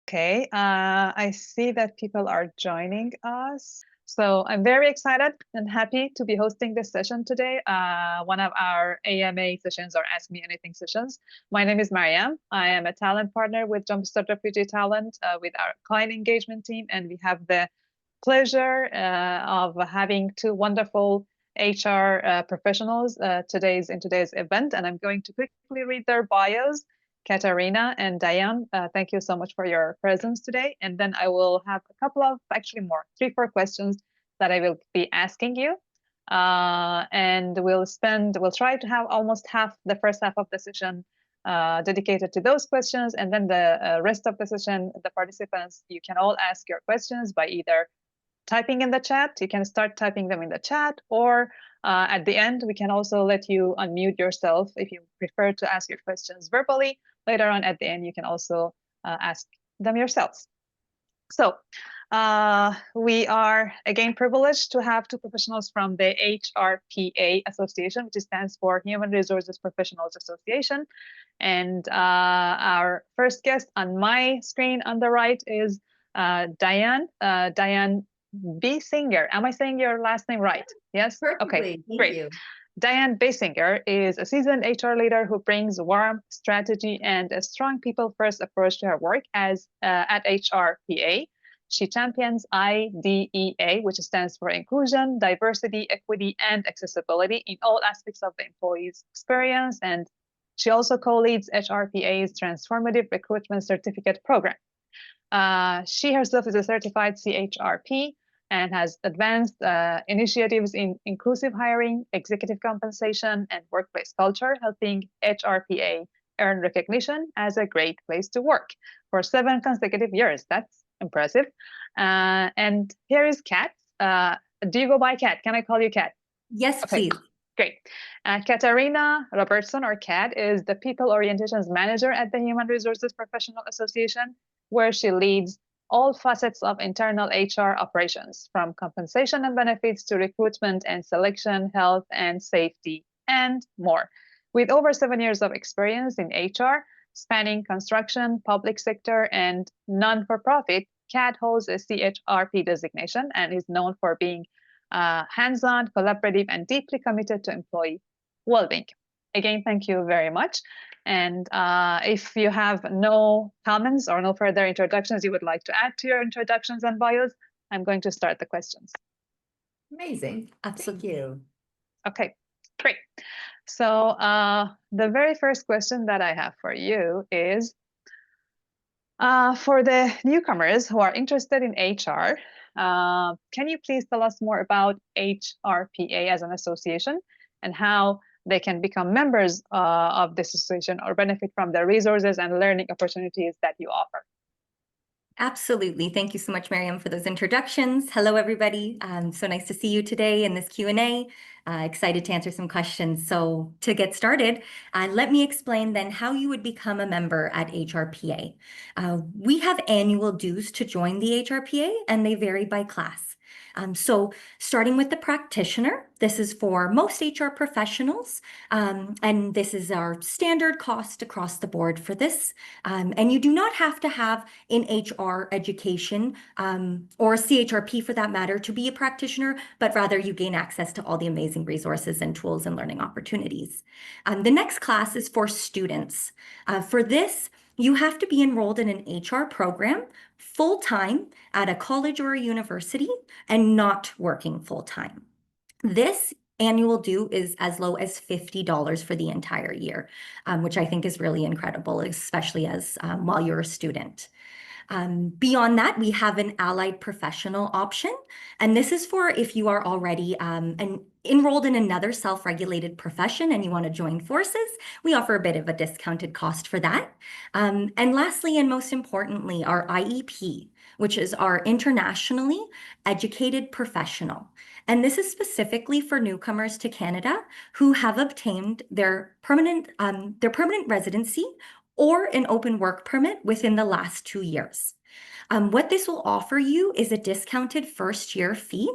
Okay, I see that people are joining us. So I'm very excited and happy to be hosting this session today, one of our AMA sessions or Ask Me Anything sessions. My name is Mariam. I am a talent partner with Jumpstart Refugee Talent with our client engagement team, and we have the pleasure of having two wonderful HR professionals in today's event, and I'm going to quickly read their bios. Katarina and Diane, thank you so much for your presence today. And then I will have a couple of, actually more, 3-4 questions that I will be asking you. And we'll try to have almost the first half of the session dedicated to those questions. And then the rest of the session, the participants, you can all ask your questions by either typing in the chat. You can start typing them in the chat, or at the end, we can also let you unmute yourself if you prefer to ask your questions verbally. Later on at the end, you can also ask them yourselves. So we are again privileged to have two professionals from the HRPA Association, which stands for Human Resources Professionals Association. And our first guest on my screen on the right is Diane. Diane Biesinger. Am I saying your last name right? Yes? Perfectly. Okay, Thank great. you. Diane Biesinger is a seasoned HR leader who brings warmth, strategy, and a strong people-first approach to her work at HRPA. She champions IDEA, which stands for Inclusion, Diversity, Equity, and Accessibility in all aspects of the employee's experience. And she also co-leads HRPA's Transformative Recruitment Certificate Program. She herself is a certified CHRP and has advanced initiatives in inclusive hiring, executive compensation, and workplace culture, helping HRPA earn recognition as a great place to work for 7 consecutive years. That's impressive. And here is Kat. Do you go by Kat? Can I call you Kat? Yes, Okay. please. Great. Katarina Robertson, or Kat, is the People Orientations Manager at the Human Resources Professional Association, where she leads all facets of internal HR operations, from compensation and benefits to recruitment and selection, health and safety, and more. With over 7 years of experience in HR, spanning construction, public sector, and non-for-profit, Kat holds a CHRP designation and is known for being hands-on, collaborative, and deeply committed to employee well-being. Again, thank you very much. And if you have no comments or no further introductions you would like to add to your introductions and bios, I'm going to start the questions. Amazing. Thank you. Okay, great. So the very first question that I have for you is, for the newcomers who are interested in HR, can you please tell us more about HRPA as an association and how they can become members of this association or benefit from the resources and learning opportunities that you offer? Absolutely. Thank you so much, Mariam, for those introductions. Hello, everybody. So nice to see you today in this Q&A. Excited to answer some questions. So to get started, let me explain then how you would become a member at HRPA. We have annual dues to join the HRPA, and they vary by class. So starting with the practitioner, this is for most HR professionals, and this is our standard cost across the board for this. And you do not have to have an HR education or a CHRP for that matter to be a practitioner, but rather you gain access to all the amazing resources and tools and learning opportunities. The next class is for students. For this, you have to be enrolled in an HR program full-time at a college or a university and not working full-time. This annual due is as low as $50 for the entire year, which I think is really incredible, especially as while you're a student. Beyond that, we have an allied professional option, and this is for if you are already enrolled in another self-regulated profession and you want to join forces. We offer a bit of a discounted cost for that. And lastly, and most importantly, our IEP, which is our internationally educated professional. And this is specifically for newcomers to Canada who have obtained their permanent residency or an open work permit within the last 2 years. What this will offer you is a discounted first year fee.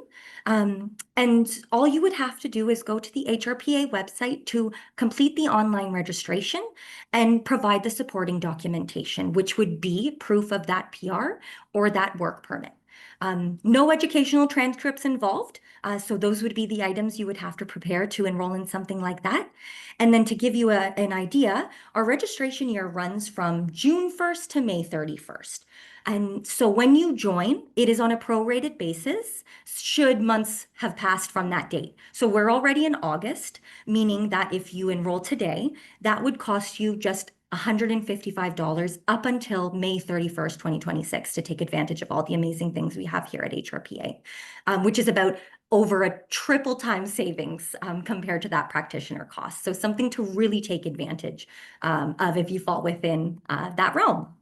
And all you would have to do is go to the HRPA website to complete the online registration and provide the supporting documentation, which would be proof of that PR or that work permit. No educational transcripts involved. So those would be the items you would have to prepare to enroll in something like that. And then to give you an idea, our registration year runs from June 1st to May 31st. And so when you join, it is on a prorated basis, should months have passed from that date. So we're already in August, meaning that if you enroll today, that would cost you just $155 up until May 31st, 2026 to take advantage of all the amazing things we have here at HRPA, which is about over a triple time savings compared to that practitioner cost. So something to really take advantage of if you fall within that realm.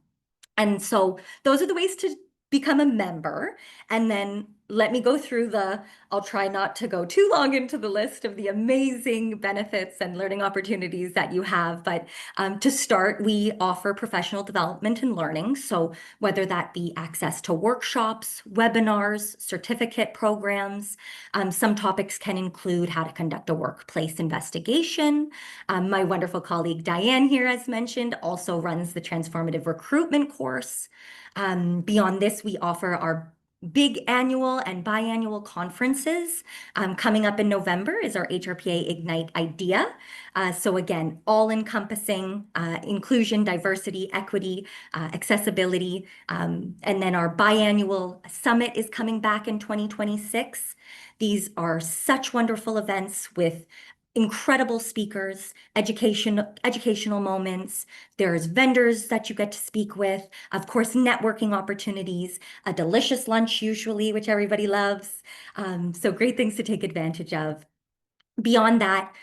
And so those are the ways to become a member. And then let me go through I'll try not to go too long into the list of the amazing benefits and learning opportunities that you have. But to start, we offer professional development and learning. So whether that be access to workshops, webinars, certificate programs, some topics can include how to conduct a workplace investigation. My wonderful colleague Diane here, as mentioned, also runs the transformative recruitment course. Beyond this, we offer our big annual and biannual conferences. Coming up in November is our HRPA Ignite Idea. So again, all-encompassing inclusion, diversity, equity, accessibility. And then our biannual summit is coming back in 2026. These are such wonderful events with incredible speakers, educational moments. There's vendors that you get to speak with, of course, networking opportunities, a delicious lunch usually, which everybody loves. So great things to take advantage of. Beyond that,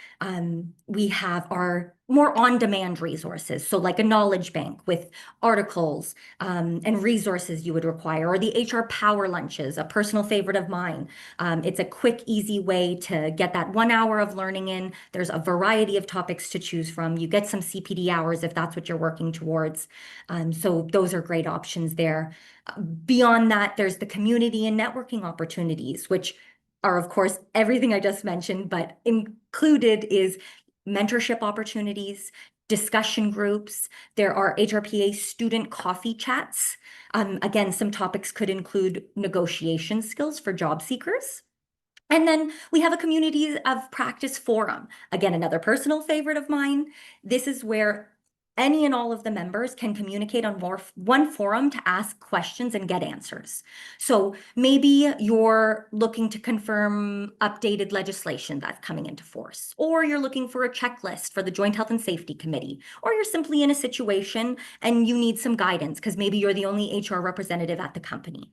we have our more on-demand resources. So like a knowledge bank with articles and resources you would require, or the HR Power Lunches, a personal favorite of mine. It's a quick, easy way to get that 1 hour of learning in. There's a variety of topics to choose from. You get some CPD hours if that's what you're working towards. So those are great options there. Beyond that, there's the community and networking opportunities, which are, of course, everything I just mentioned, but included is mentorship opportunities, discussion groups. There are HRPA student coffee chats. Again, some topics could include negotiation skills for job seekers. And then we have a community of practice forum. Again, another personal favorite of mine. This is where any and all of the members can communicate on one forum to ask questions and get answers. So maybe you're looking to confirm updated legislation that's coming into force, or you're looking for a checklist for the Joint Health and Safety Committee, or you're simply in a situation and you need some guidance because maybe you're the only HR representative at the company.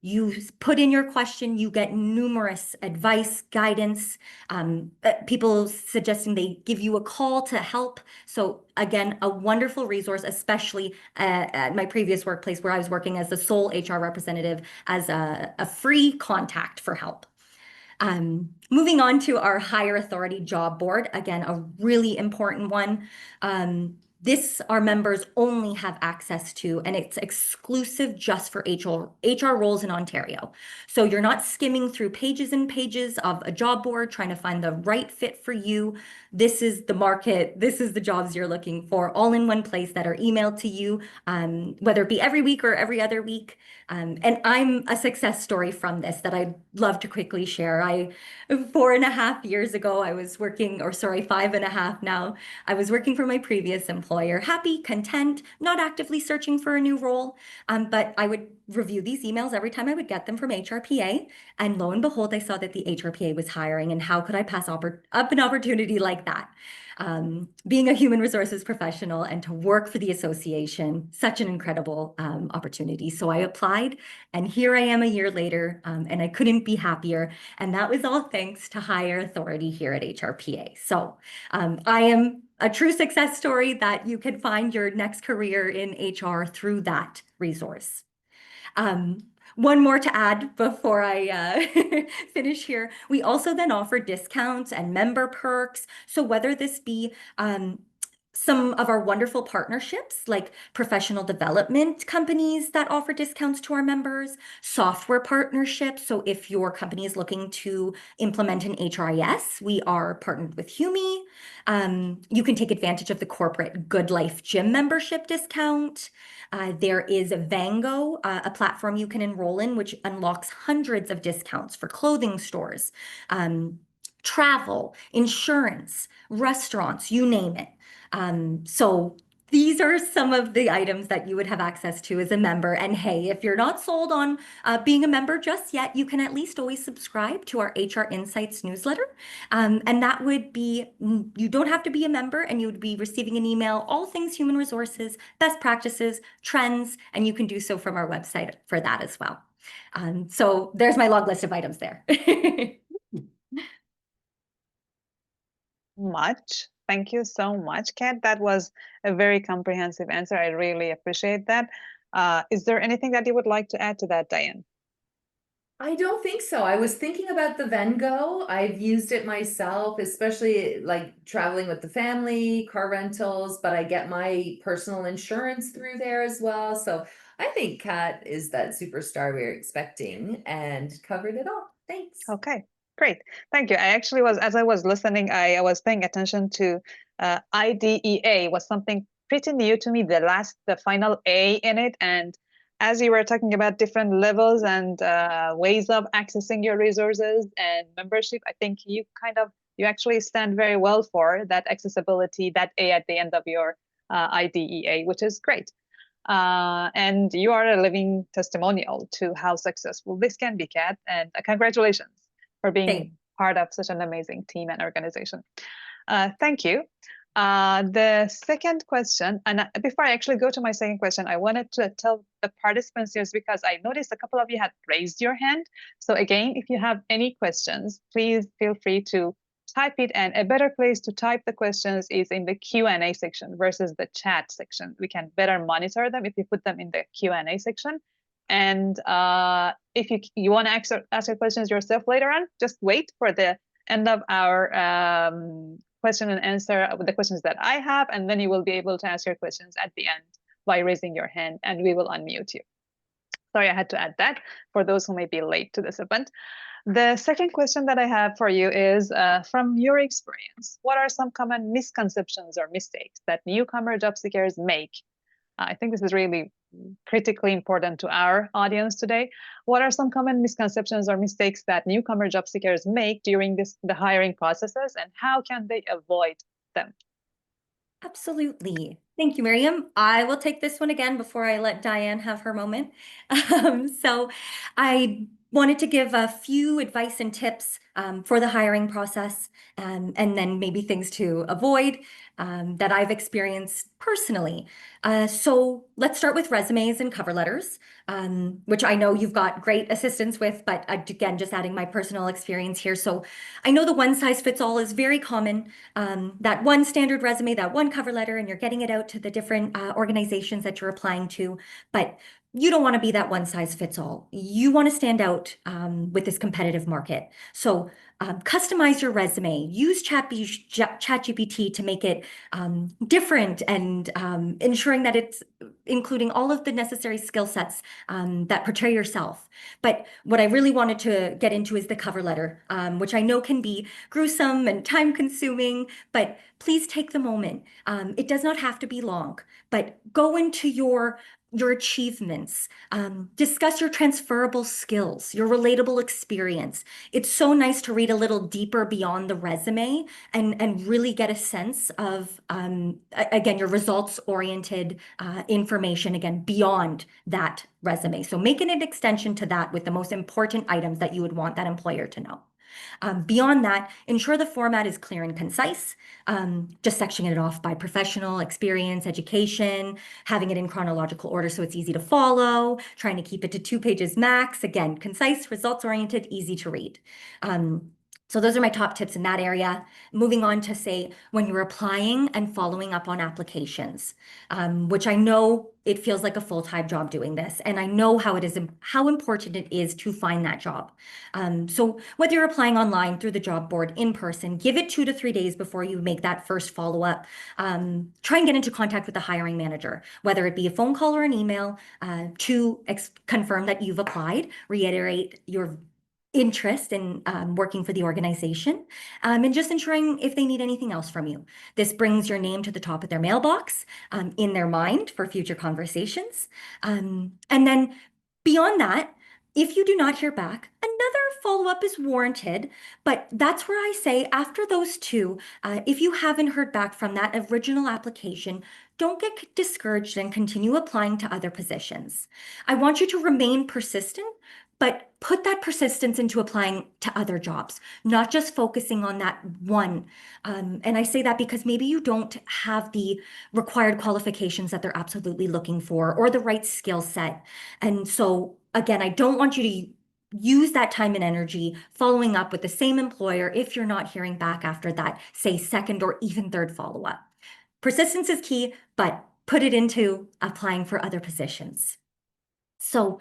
You put in your question, you get numerous advice, guidance, people suggesting they give you a call to help. So again, a wonderful resource, especially at my previous workplace where I was working as the sole HR representative as a free contact for help. Moving on to our higher authority job board, again, a really important one. This our members only have access to, and it's exclusive just for HR roles in Ontario. So you're not skimming through pages and pages of a job board trying to find the right fit for you. This is the market. This is the jobs you're looking for, all in one place that are emailed to you, whether it be every week or every other week. And I'm a success story from this that I'd love to quickly share. 4.5 years ago, I was working, or sorry, 5.5 now. I was working for my previous employer, happy, content, not actively searching for a new role. But I would review these emails every time I would get them from HRPA. And lo and behold, I saw that the HRPA was hiring, and how could I pass up an opportunity like that? Being a human resources professional and to work for the association, such an incredible opportunity. So I applied, and here I am a year later, and I couldn't be happier. And that was all thanks to higher authority here at HRPA. So I am a true success story that you can find your next career in HR through that resource. One more to add before I finish here. We also then offer discounts and member perks. So whether this be some of our wonderful partnerships, like professional development companies that offer discounts to our members, software partnerships. So if your company is looking to implement an HRIS, we are partnered with Humi. You can take advantage of the corporate Good Life Gym membership discount. There is Vango, a platform you can enroll in, which unlocks hundreds of discounts for clothing stores, travel, insurance, restaurants, you name it. So these are some of the items that you would have access to as a member. And hey, if you're not sold on being a member just yet, you can at least always subscribe to our HR Insights newsletter. And that would be, you don't have to be a member, and you would be receiving an email, all things human resources, best practices, trends, and you can do so from our website for that as well. So there's my long list of items there. Much. Thank you so much, Kat. That was a very comprehensive answer. I really appreciate that. Is there anything that you would like to add to that, Diane? I don't think so. I was thinking about the Vengo. I've used it myself, especially like traveling with the family, car rentals, but I get my personal insurance through there as well. So I think Kat is that superstar we are expecting and covered it all. Thanks. Okay, great. Thank you. I actually was, as I was listening, I was paying attention to IDEA was something pretty new to me, the final A in it. And as you were talking about different levels and ways of accessing your resources and membership, I think you actually stand very well for that accessibility, that A at the end of your IDEA, which is great. And you are a living testimonial to how successful this can be, Kat. And congratulations for being part of such an amazing team and organization. Thank you. The second question, and before I actually go to my second question, I wanted to tell the participants here, because I noticed a couple of you had raised your hand. So again, if you have any questions, please feel free to type it, and a better place to type the questions is in the Q&A section versus the chat section. We can better monitor them if you put them in the Q&A section. And if you want to ask your questions yourself later on, just wait for the end of our question and answer with the questions that I have, and then you will be able to ask your questions at the end by raising your hand, and we will unmute you. Sorry, I had to add that for those who may be late to this event. The second question that I have for you is, from your experience, what are some common misconceptions or mistakes that newcomer job seekers make? I think this is really critically important to our audience today. What are some common misconceptions or mistakes that newcomer job seekers make during the hiring processes, and how can they avoid them? Absolutely. Thank you, Miriam. I will take this one again before I let Diane have her moment. So I wanted to give a few advice and tips for the hiring process, and then maybe things to avoid that I've experienced personally. So let's start with resumes and cover letters, which I know you've got great assistance with, but again, just adding my personal experience here. So I know the one size fits all is very common, that one standard resume, that one cover letter, and you're getting it out to the different organizations that you're applying to, but you don't want to be that one size fits all. You want to stand out with this competitive market. So customize your resume, use ChatGPT to make it different, and ensuring that it's including all of the necessary skill sets that portray yourself. But what I really wanted to get into is the cover letter, which I know can be gruesome and time consuming, but please take the moment. It does not have to be long, but go into your achievements, discuss your transferable skills, your relatable experience. It's so nice to read a little deeper beyond the resume and really get a sense of, again, your results-oriented information, again, beyond that resume. So making an extension to that with the most important items that you would want that employer to know. Beyond that, ensure the format is clear and concise, just sectioning it off by professional, experience, education, having it in chronological order so it's easy to follow, trying to keep it to 2 pages max. Again, concise, results-oriented, easy to read. So those are my top tips in that area. Moving on to say when you're applying and following up on applications, which I know it feels like a full-time job doing this, and I know how important it is to find that job. So whether you're applying online through the job board, in person, give it 2 to 3 days before you make that first follow-up. Try and get into contact with the hiring manager, whether it be a phone call or an email, to confirm that you've applied, reiterate your interest in working for the organization, and just ensuring if they need anything else from you. This brings your name to the top of their mailbox, in their mind for future conversations. And then beyond that, if you do not hear back, another follow-up is warranted, but that's where I say after those two, if you haven't heard back from that original application, don't get discouraged and continue applying to other positions. I want you to remain persistent, but put that persistence into applying to other jobs, not just focusing on that one. And I say that because maybe you don't have the required qualifications that they're absolutely looking for or the right skill set. And so, again, I don't want you to use that time and energy following up with the same employer if you're not hearing back after that, say, second or even third follow-up. Persistence is key, but put it into applying for other positions. So,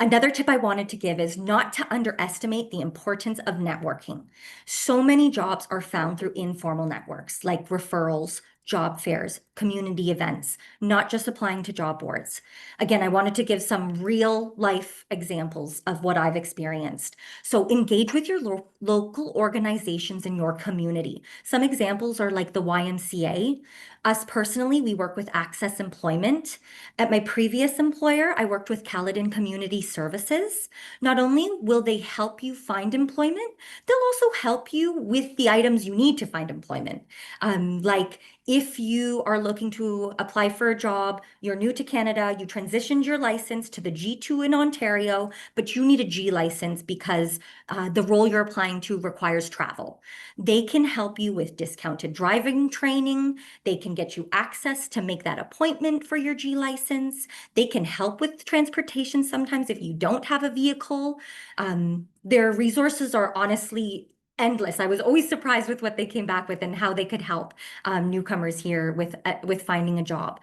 another tip I wanted to give is not to underestimate the importance of networking. So many jobs are found through informal networks like referrals, job fairs, community events, not just applying to job boards. Again, I wanted to give some real life examples of what I've experienced. So engage with your local organizations in your community. Some examples are like the YMCA. Us personally, we work with Access Employment. At my previous employer, I worked with Caledon Community Services. Not only will they help you find employment, they'll also help you with the items you need to find employment. Like if you are looking to apply for a job, you're new to Canada, you transitioned your license to the G2 in Ontario, but you need a G license because the role you're applying to requires travel. They can help you with discounted driving training. They can get you access to make that appointment for your G license. They can help with transportation sometimes if you don't have a vehicle. Their resources are honestly endless. I was always surprised with what they came back with and how they could help newcomers here with finding a job.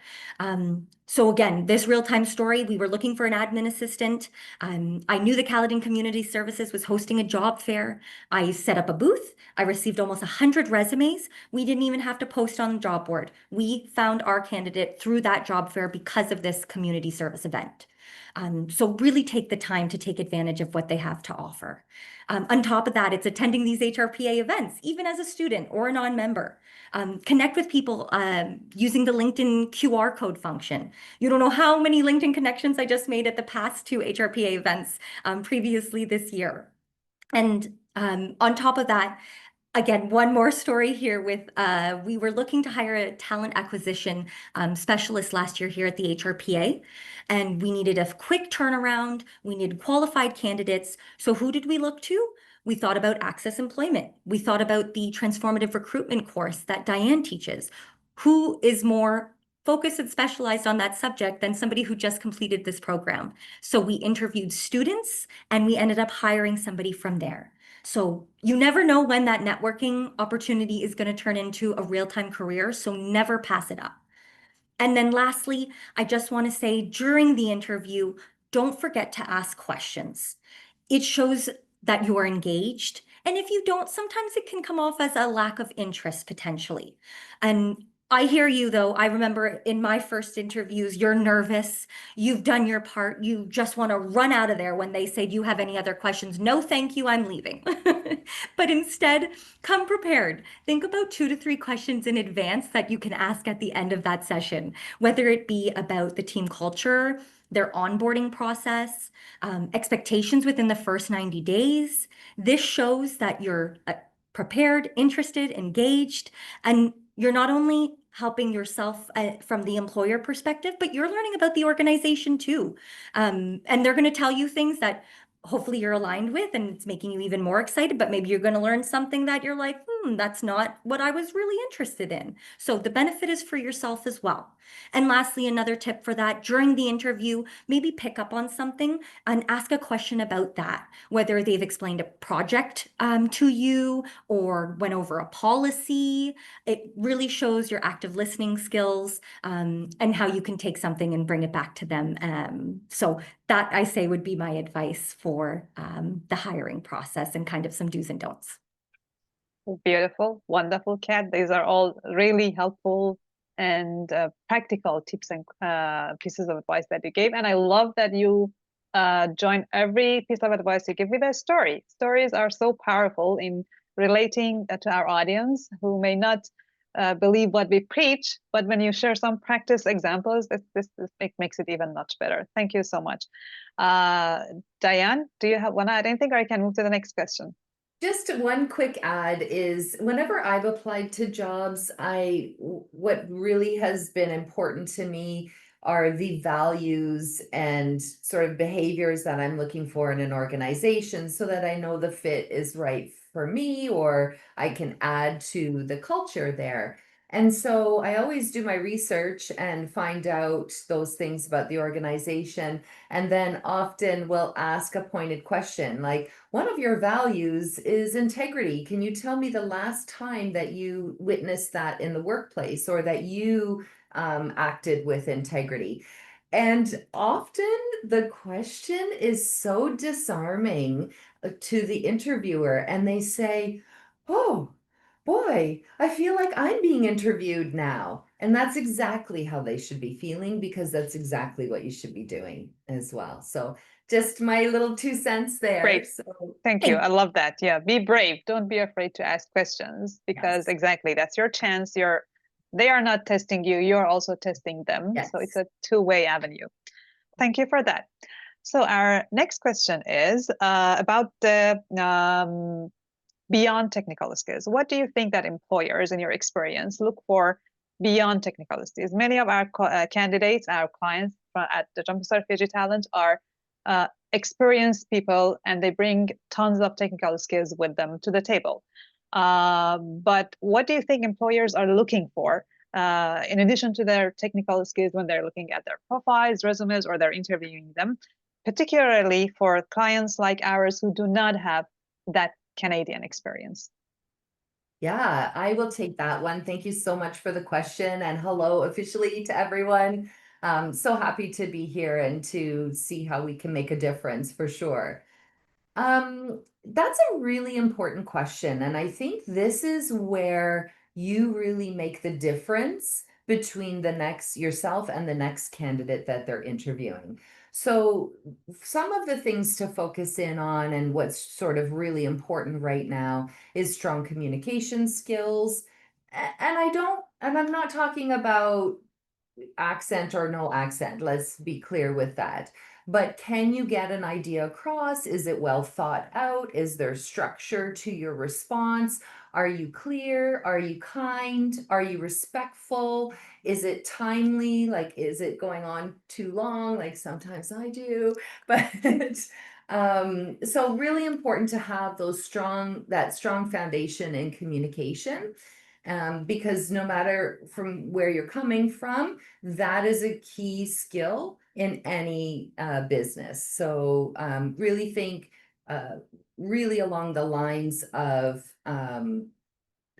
So again, this real-time story, we were looking for an admin assistant. I knew the Caledon Community Services was hosting a job fair. I set up a booth. I received almost 100 resumes. We didn't even have to post on the job board. We found our candidate through that job fair because of this community service event. So really take the time to take advantage of what they have to offer. On top of that, it's attending these HRPA events, even as a student or a non-member. Connect with people using the LinkedIn QR code function. You don't know how many LinkedIn connections I just made at the past 2 HRPA events previously this year. And on top of that, again, one more story here with, we were looking to hire a talent acquisition specialist last year here at the HRPA, and we needed a quick turnaround. We needed qualified candidates. So who did we look to? We thought about Access Employment. We thought about the transformative recruitment course that Diane teaches. Who is more focused and specialized on that subject than somebody who just completed this program? So we interviewed students and we ended up hiring somebody from there. So you never know when that networking opportunity is going to turn into a real-time career, so never pass it up. And then lastly, I just want to say during the interview, don't forget to ask questions. It shows that you are engaged. And if you don't, sometimes it can come off as a lack of interest potentially. And I hear you though. I remember in my first interviews, you're nervous, you've done your part, you just want to run out of there when they say, do you have any other questions? No, thank you, I'm leaving. But instead, come prepared. Think about 2 to 3 questions in advance that you can ask at the end of that session, whether it be about the team culture, their onboarding process, expectations within the first 90 days. This shows that you're prepared, interested, engaged, and you're not only helping yourself from the employer perspective, but you're learning about the organization too. And they're going to tell you things that hopefully you're aligned with and it's making you even more excited, but maybe you're going to learn something that you're like, that's not what I was really interested in. So the benefit is for yourself as well. And lastly, another tip for that, during the interview, maybe pick up on something and ask a question about that, whether they've explained a project to you or went over a policy. It really shows your active listening skills and how you can take something and bring it back to them. So that, I say, would be my advice for the hiring process and kind of some do's and don'ts. Beautiful, wonderful, Kat. These are all really helpful and practical tips and pieces of advice that you gave. And I love that you join every piece of advice you give with a story. Stories are so powerful in relating to our audience who may not believe what we preach, but when you share some practice examples, it makes it even much better. Thank you so much. Diane, do you want to add anything, or I can move to the next question? Just one quick add is whenever I've applied to jobs, what really has been important to me are the values and sort of behaviors that I'm looking for in an organization so that I know the fit is right for me or I can add to the culture there. And so I always do my research and find out those things about the organization, and then often will ask a pointed question like, one of your values is integrity. Can you tell me the last time that you witnessed that in the workplace or that you acted with integrity? And often the question is so disarming to the interviewer, and they say, oh, boy, I feel like I'm being interviewed now. And that's exactly how they should be feeling, because that's exactly what you should be doing as well. So just my little 2 cents there. Great. So Thank you. I love that. Yeah, be brave. Don't be afraid to ask questions, because yes. exactly, that's your chance. They are not testing you, you're also testing them. Yes. So it's a two-way avenue. Thank you for that. So our next question is about the beyond technical skills. What do you think that employers, in your experience, look for beyond technical skills? Many of our candidates, our clients at the Jumpstart Refugee Talent are experienced people, and they bring tons of technical skills with them to the table. But what do you think employers are looking for in addition to their technical skills when they're looking at their profiles, resumes, or they're interviewing them, particularly for clients like ours who do not have that Canadian experience? Yeah, I will take that one. Thank you so much for the question, and hello officially to everyone. So happy to be here and to see how we can make a difference for sure. That's a really important question, and I think this is where you really make the difference between yourself and the next candidate that they're interviewing. So some of the things to focus in on and what's sort of really important right now is strong communication skills. And I'm not talking about accent or no accent. Let's be clear with that. But can you get an idea across? Is it well thought out? Is there structure to your response? Are you clear? Are you kind? Are you respectful? Is it timely? Like, is it going on too long? Like sometimes I do, but so really important to have that strong foundation in communication. Because no matter from where you're coming from, that is a key skill in any business. So really think really along the lines of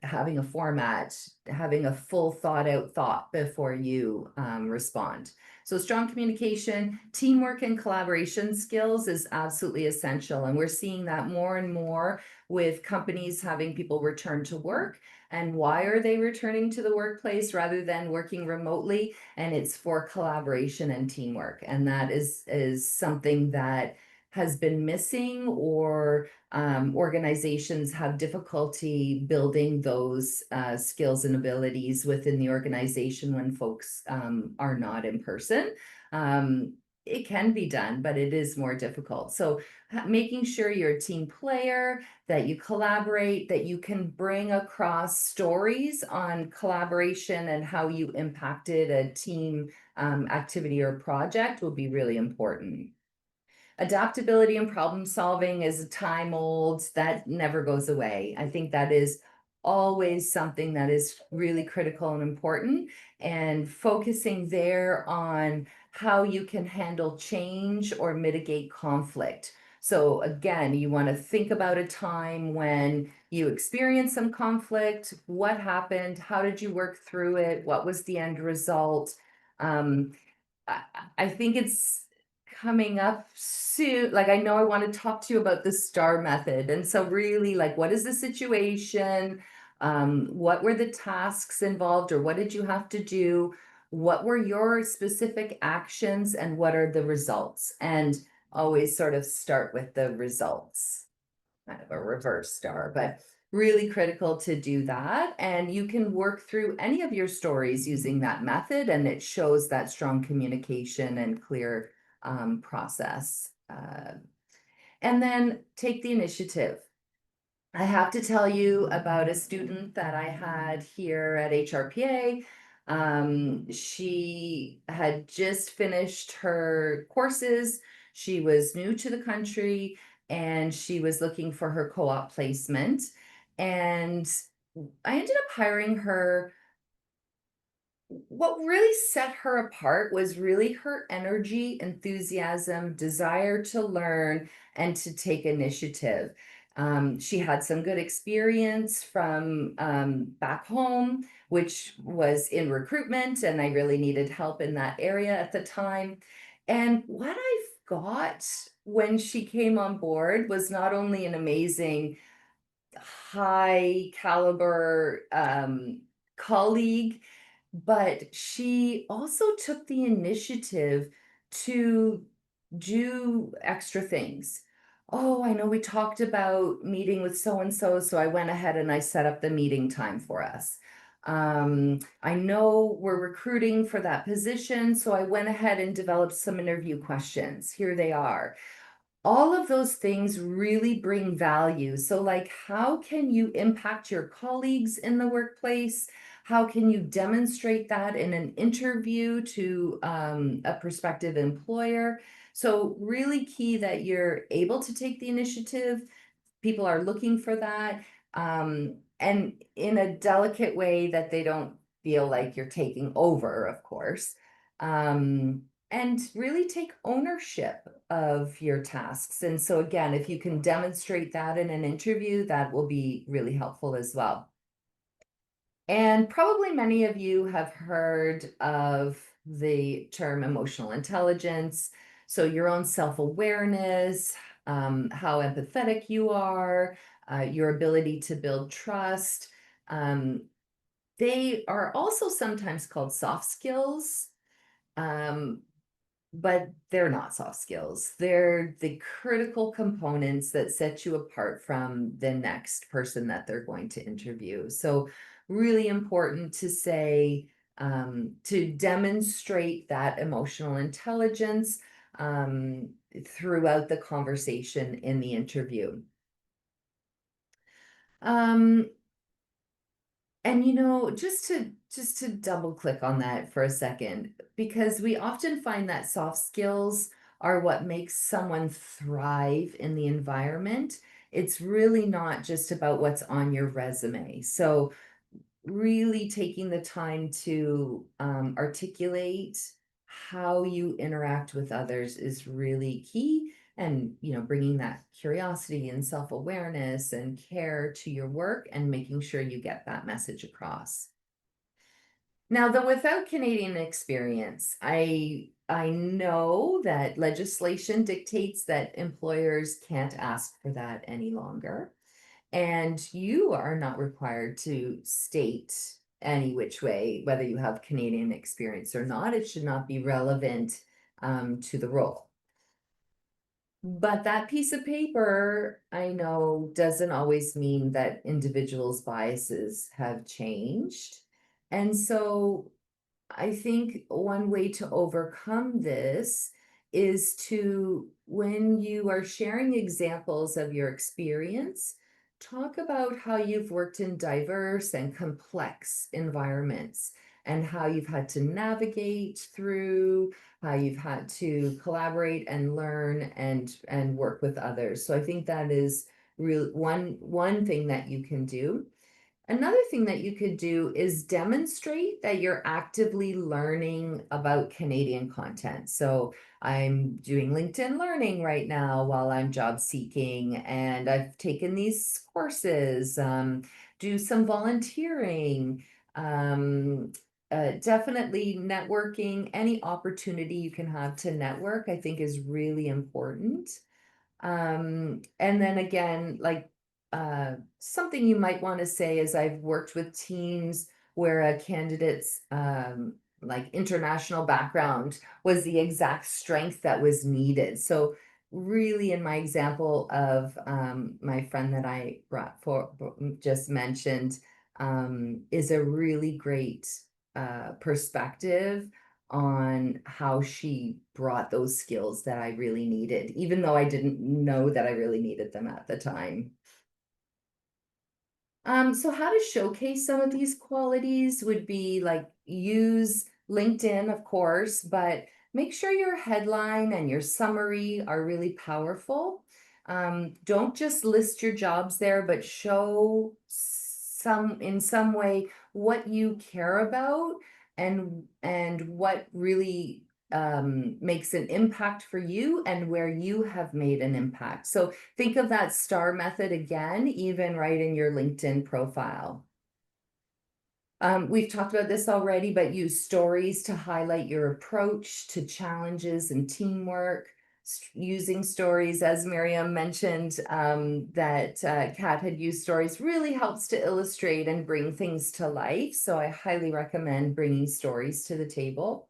having a format, having a full thought out thought before you respond. So strong communication, teamwork and collaboration skills is absolutely essential. And we're seeing that more and more with companies having people return to work. And why are they returning to the workplace rather than working remotely? And it's for collaboration and teamwork. And that is something that has been missing, or organizations have difficulty building those skills and abilities within the organization when folks are not in person. It can be done, but it is more difficult. So making sure you're a team player, that you collaborate, that you can bring across stories on collaboration and how you impacted a team activity or project will be really important. Adaptability and problem solving is time old, that never goes away. I think that is always something that is really critical and important, and focusing there on how you can handle change or mitigate conflict. So again, you want to think about a time when you experienced some conflict. What happened? How did you work through it? What was the end result? Um, I think it's coming up soon. Like, I know I want to talk to you about the STAR method. And so really, like, what is the situation? What were the tasks involved, or what did you have to do? What were your specific actions, and what are the results? And always sort of start with the results, kind of a reverse STAR, but really critical to do that. And you can work through any of your stories using that method, and it shows that strong communication and clear process. And then take the initiative. I have to tell you about a student that I had here at HRPA. She had just finished her courses. She was new to the country, and she was looking for her co-op placement. And I ended up hiring her. What really set her apart was really her energy, enthusiasm, desire to learn, and to take initiative. She had some good experience from back home, which was in recruitment, and I really needed help in that area at the time. And what I got when she came on board was not only an amazing, high caliber colleague, but she also took the initiative to do extra things. Oh, I know we talked about meeting with so and so, so I went ahead and I set up the meeting time for us. I know we're recruiting for that position, so I went ahead and developed some interview questions. Here they are. All of those things really bring value. So, like, how can you impact your colleagues in the workplace? How can you demonstrate that in an interview to a prospective employer? So, really key that you're able to take the initiative. People are looking for that, and in a delicate way that they don't feel like you're taking over, of course. And really take ownership of your tasks. And so again, if you can demonstrate that in an interview, that will be really helpful as well. And probably many of you have heard of the term emotional intelligence. So your own self-awareness, how empathetic you are, your ability to build trust. They are also sometimes called soft skills. But they're not soft skills. They're the critical components that set you apart from the next person that they're going to interview. So really important to say, to demonstrate that emotional intelligence throughout the conversation in the interview. And just to double click on that for a second, because we often find that soft skills are what makes someone thrive in the environment. It's really not just about what's on your resume. So really taking the time to articulate how you interact with others is really key. And bringing that curiosity and self-awareness and care to your work, and making sure you get that message across. Now, the without Canadian experience, I know that legislation dictates that employers can't ask for that any longer. And you are not required to state any which way whether you have Canadian experience or not. It should not be relevant to the role. But that piece of paper, I know, doesn't always mean that individuals' biases have changed. And so I think one way to overcome this is to, when you are sharing examples of your experience, talk about how you've worked in diverse and complex environments, and how you've had to navigate through, how you've had to collaborate and learn and work with others. So I think that is real one thing that you can do. Another thing that you could do is demonstrate that you're actively learning about Canadian content. So I'm doing LinkedIn Learning right now while I'm job seeking, and I've taken these courses, do some volunteering, definitely networking. Any opportunity you can have to network, I think, is really important. And then again, like something you might want to say is I've worked with teams where a candidate's like international background was the exact strength that was needed. So really, in my example of my friend that I brought for just mentioned, is a really great perspective on how she brought those skills that I really needed, even though I didn't know that I really needed them at the time. So how to showcase some of these qualities would be like use LinkedIn, of course, but make sure your headline and your summary are really powerful. Don't just list your jobs there, but show in some way what you care about and what really makes an impact for you and where you have made an impact. So think of that STAR method again, even right in your LinkedIn profile. We've talked about this already, but use stories to highlight your approach to challenges and teamwork. Using stories, as Miriam mentioned, that Kat had used stories, really helps to illustrate and bring things to life. So I highly recommend bringing stories to the table.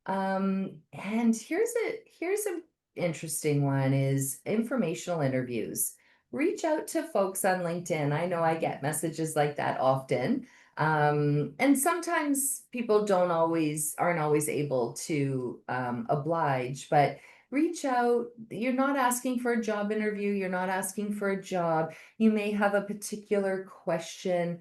And here's a interesting one is informational interviews. Reach out to folks on LinkedIn. I know I get messages like that often. And sometimes people aren't always able to oblige, but reach out. You're not asking for a job interview, you're not asking for a job. You may have a particular question.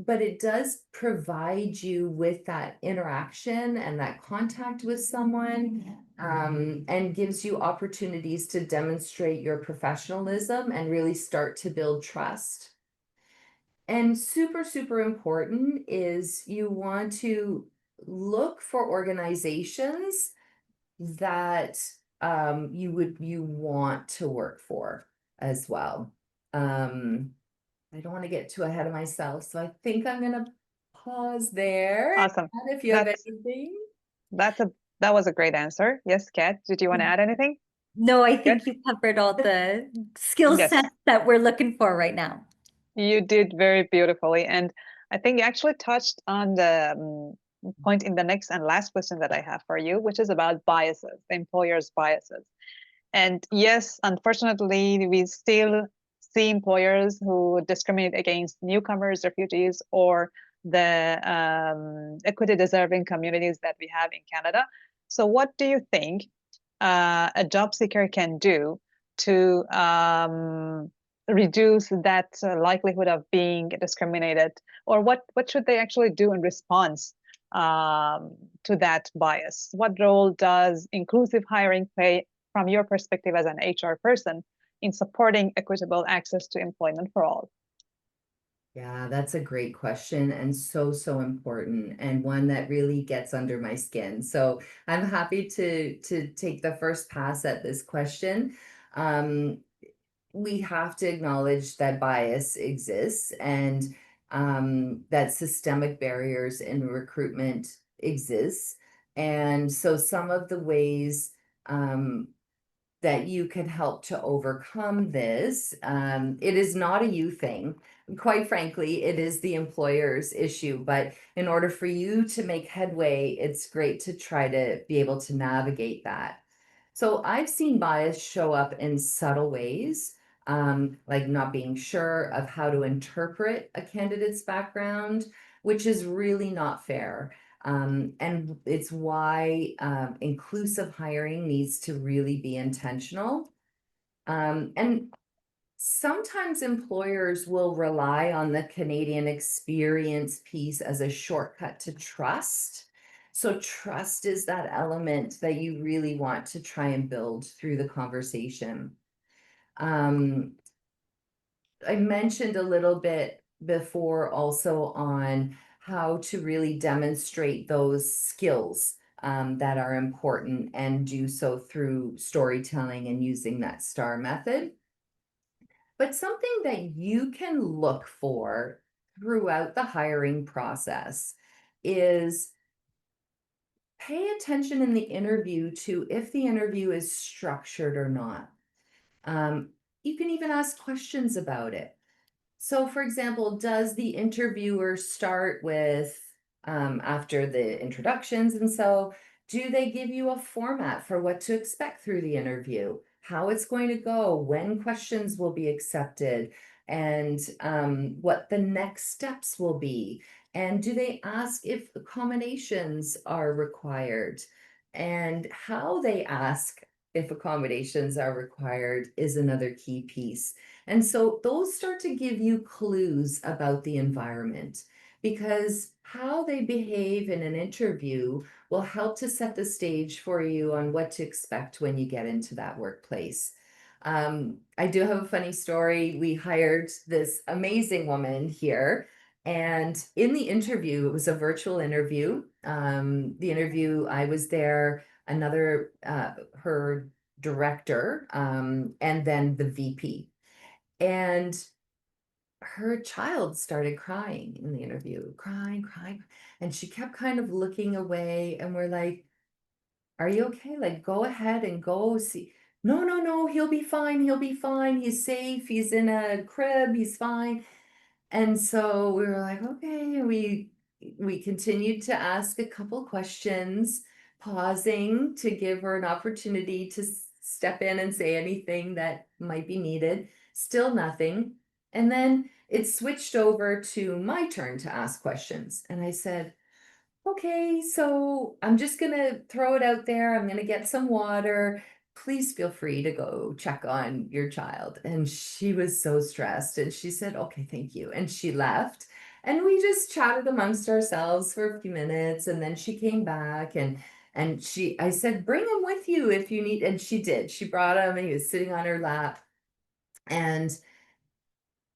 But it does provide you with that interaction and that contact with someone, and gives you opportunities to demonstrate your professionalism and really start to build trust. And super, super important is you want to look for organizations that you want to work for as well. I don't want to get too ahead of myself, so I think I'm gonna pause there. Awesome. And if you have That's anything. that was a great answer. Yes, Kat, did you want to add anything? No, I Good. think you covered all the skill Yes. sets that we're looking for right now. You did very beautifully. And I think you actually touched on the point in the next and last question that I have for you, which is about biases, the employer's biases. And yes, unfortunately, we still see employers who discriminate against newcomers, refugees, or the equity deserving communities that we have in Canada. So what do you think a job seeker can do to reduce that likelihood of being discriminated, or what should they actually do in response to that bias? What role does inclusive hiring play from your perspective as an HR person in supporting equitable access to employment for all? Yeah, that's a great question and so, so important, and one that really gets under my skin. So I'm happy to take the first pass at this question. We have to acknowledge that bias exists and that systemic barriers in recruitment exists. And so some of the ways that you can help to overcome this, it is not a you thing. Quite frankly, it is the employer's issue. But in order for you to make headway, it's great to try to be able to navigate that. So I've seen bias show up in subtle ways, like not being sure of how to interpret a candidate's background, which is really not fair. And it's why inclusive hiring needs to really be intentional. And sometimes employers will rely on the Canadian experience piece as a shortcut to trust. So trust is that element that you really want to try and build through the conversation. I mentioned a little bit before also on how to really demonstrate those skills that are important, and do so through storytelling and using that STAR method. But something that you can look for throughout the hiring process is pay attention in the interview to if the interview is structured or not. You can even ask questions about it. So, for example, does the interviewer start with, after the introductions and so, do they give you a format for what to expect through the interview, how it's going to go, when questions will be accepted, and what the next steps will be? And do they ask if accommodations are required? And how they ask if accommodations are required is another key piece. And so those start to give you clues about the environment, because how they behave in an interview will help to set the stage for you on what to expect when you get into that workplace. I do have a funny story. We hired this amazing woman here, and in the interview, it was a virtual interview. The interview, I was there, another, her director, and then the VP. And her child started crying in the interview, crying. And she kept kind of looking away. And we're like, are you okay? Like, go ahead and go see. No, he'll be fine. He'll be fine. He's safe. He's in a crib. He's fine. And so we were like, okay, we continued to ask a couple questions, pausing to give her an opportunity to step in and say anything that might be needed. Still nothing. And then it switched over to my turn to ask questions. And I said, okay, so I'm just gonna throw it out there. I'm gonna get some water. Please feel free to go check on your child. And she was so stressed. And she said, okay, thank you. And she left. And we just chatted amongst ourselves for a few minutes. And then she came back, and I said, bring him with you if you need. And she did. She brought him, and he was sitting on her lap. And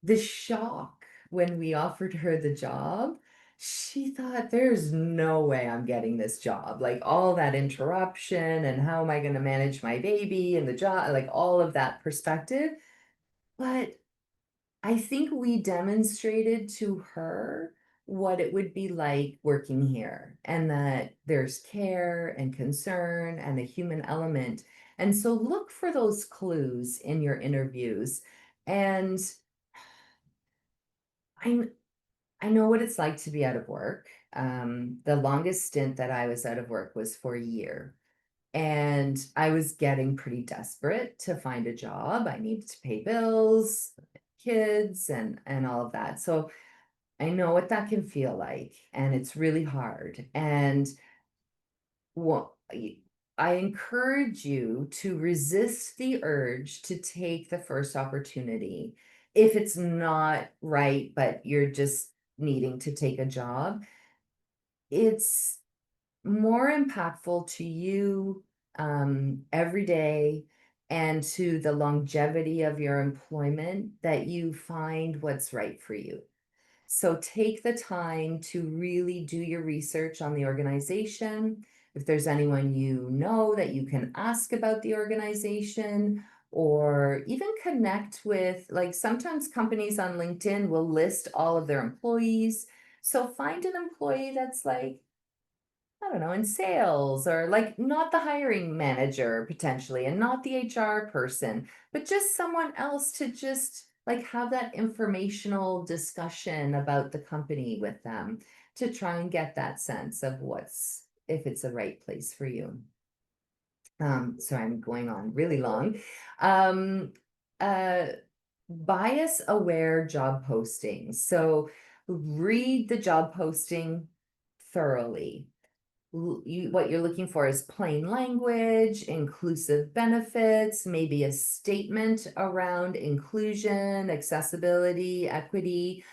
the shock when we offered her the job, she thought, there's no way I'm getting this job. Like, all that interruption, and how am I going to manage my baby and the job, like all of that perspective. But I think we demonstrated to her what it would be like working here, and that there's care and concern and a human element. And so look for those clues in your interviews. And I know what it's like to be out of work. The longest stint that I was out of work was for a year. And I was getting pretty desperate to find a job. I needed to pay bills, kids, and all of that. So I know what that can feel like, and it's really hard. And well, I encourage you to resist the urge to take the first opportunity. If it's not right, but you're just needing to take a job, it's more impactful to you every day, and to the longevity of your employment, that you find what's right for you. So take the time to really do your research on the organization. If there's anyone you know that you can ask about the organization, or even connect with, like, sometimes companies on LinkedIn will list all of their employees. So find an employee that's, like, I don't know, in sales, or like not the hiring manager potentially, and not the HR person, but just someone else to just like have that informational discussion about the company with them, to try and get that sense of if it's the right place for you. So I'm going on really long. Um, uh, Bias aware job postings. So read the job posting thoroughly. What you're looking for is plain language, inclusive benefits, maybe a statement around inclusion, accessibility, equity.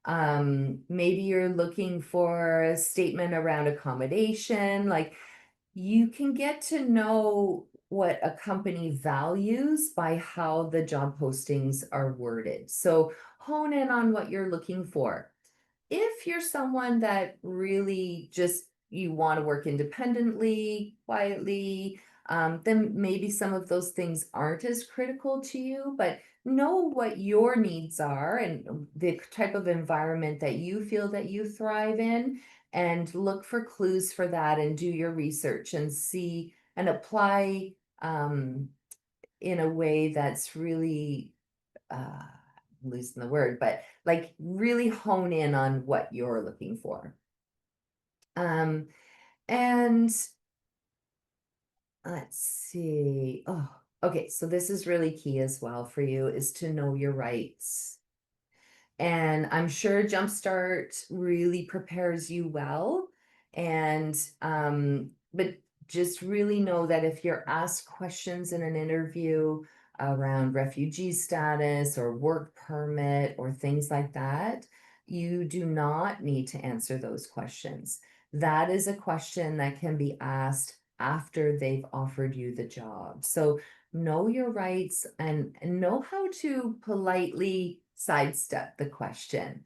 Maybe you're looking for a statement around accommodation. Like, you can get to know what a company values by how the job postings are worded. So hone in on what you're looking for. If you're someone that really just you want to work independently, quietly, then maybe some of those things aren't as critical to you, but know what your needs are and the type of environment that you feel that you thrive in, and look for clues for that and do your research and see and apply in a way that's really I'm losing the word, but like really hone in on what you're looking for. And let's see. Oh, okay. So this is really key as well for you, is to know your rights. And I'm sure Jumpstart really prepares you well. And but just really know that if you're asked questions in an interview around refugee status or work permit or things like that, you do not need to answer those questions. That is a question that can be asked after they've offered you the job. So know your rights and know how to politely sidestep the question.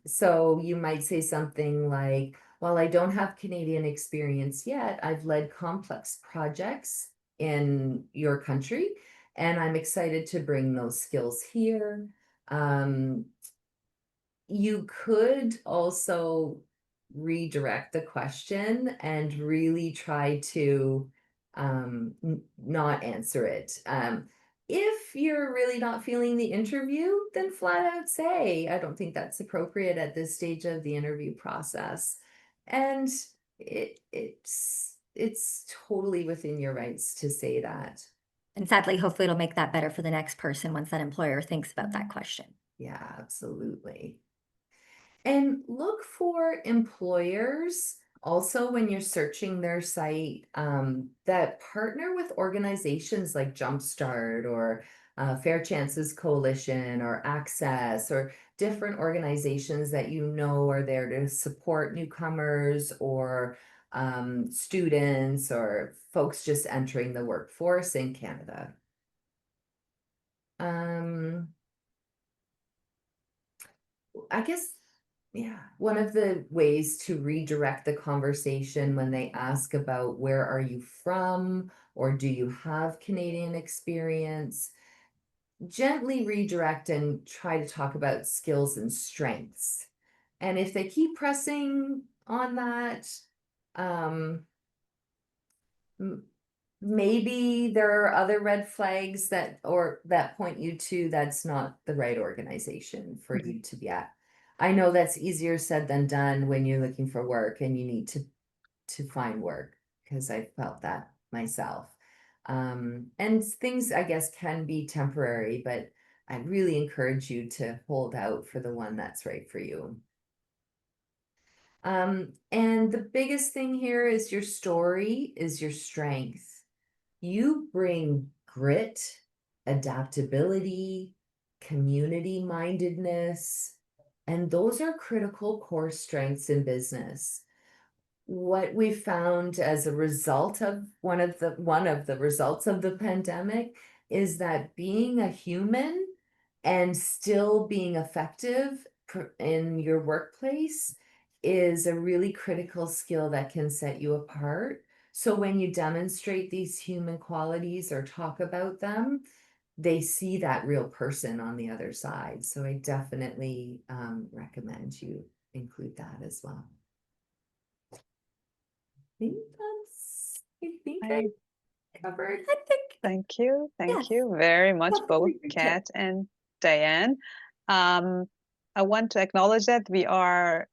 So you might say something like, while I don't have Canadian experience yet, I've led complex projects in your country, and I'm excited to bring those skills here. You could also redirect the question and really try to not answer it. If you're really not feeling the interview, then flat out say, I don't think that's appropriate at this stage of the interview process. And it's totally within your rights to say that. And sadly, hopefully it'll make that better for the next person once that employer thinks about that question. Yeah, absolutely. And look for employers also when you're searching their site that partner with organizations like Jumpstart or Fair Chances Coalition or Access, or different organizations that you know are there to support newcomers or students or folks just entering the workforce in Canada. I guess, yeah, one of the ways to redirect the conversation when they ask about where are you from or do you have Canadian experience, gently redirect and try to talk about skills and strengths. And if they keep pressing on that, maybe there are other red flags that point you to that's not the right organization for you to be at. I know that's easier said than done when you're looking for work and you need to find work, because I felt that myself. And things, I guess, can be temporary, but I really encourage you to hold out for the one that's right for you. And the biggest thing here is your story is your strength. You bring grit, adaptability, community mindedness, and those are critical core strengths in business. What we found as a result of one of the results of the pandemic is that being a human and still being effective in your workplace is a really critical skill that can set you apart. So when you demonstrate these human qualities or talk about them, they see that real person on the other side. So I definitely recommend you include that as well. I think I covered. Thank you. Thank Yes. you very much, both Good Kat and Diane. I want to acknowledge that we are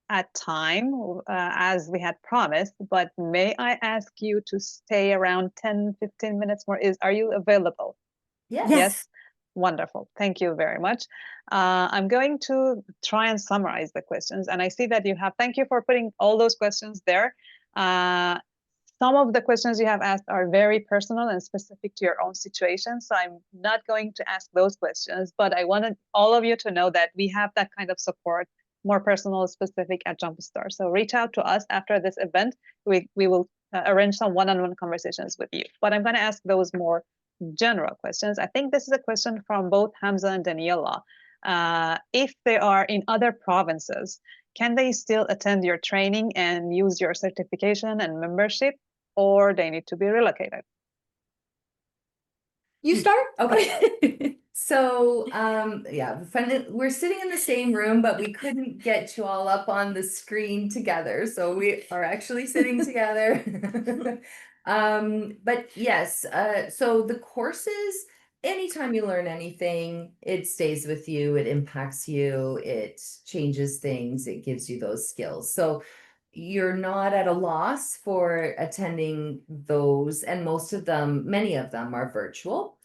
at time, as we had promised, but may I ask you to stay around 10, 15 minutes more? Are you available? Yes. Yes. Wonderful. Thank you very much. I'm going to try and summarize the questions. And I see that you have, thank you for putting all those questions there. Some of the questions you have asked are very personal and specific to your own situation. So I'm not going to ask those questions, but I wanted all of you to know that we have that kind of support, more personal, specific at Jumpstart. So reach out to us after this event. We will arrange some one-on-one conversations with you. But I'm going to ask those more general questions. I think this is a question from both Hamza and Daniela. If they are in other provinces, can they still attend your training and use your certification and membership, or they need to be relocated? You start? Okay. So, yeah, we're sitting in the same room, but we couldn't get you all up on the screen together. So we are actually sitting together. But yes, so the courses, anytime you learn anything, it stays with you, it impacts you, it changes things, it gives you those skills. So you're not at a loss for attending those, and many of them are virtual.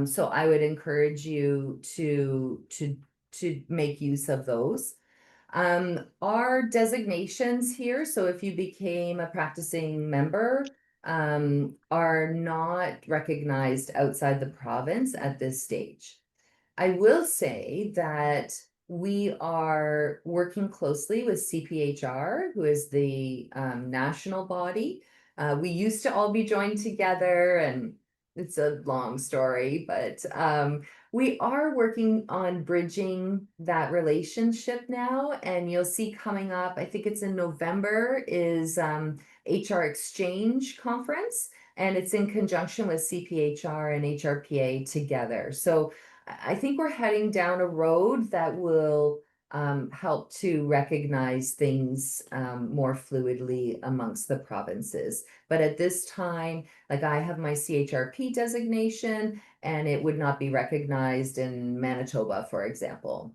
So I would encourage you to make use of those. Our designations here, so if you became a practicing member, are not recognized outside the province at this stage. I will say that we are working closely with CPHR, who is the national body. We used to all be joined together, and it's a long story, but we are working on bridging that relationship now. And you'll see coming up, I think it's in November, is HR Exchange Conference, and it's in conjunction with CPHR and HRPA together. So I think we're heading down a road that will help to recognize things more fluidly amongst the provinces. But at this time, like I have my CHRP designation, and it would not be recognized in Manitoba, for example.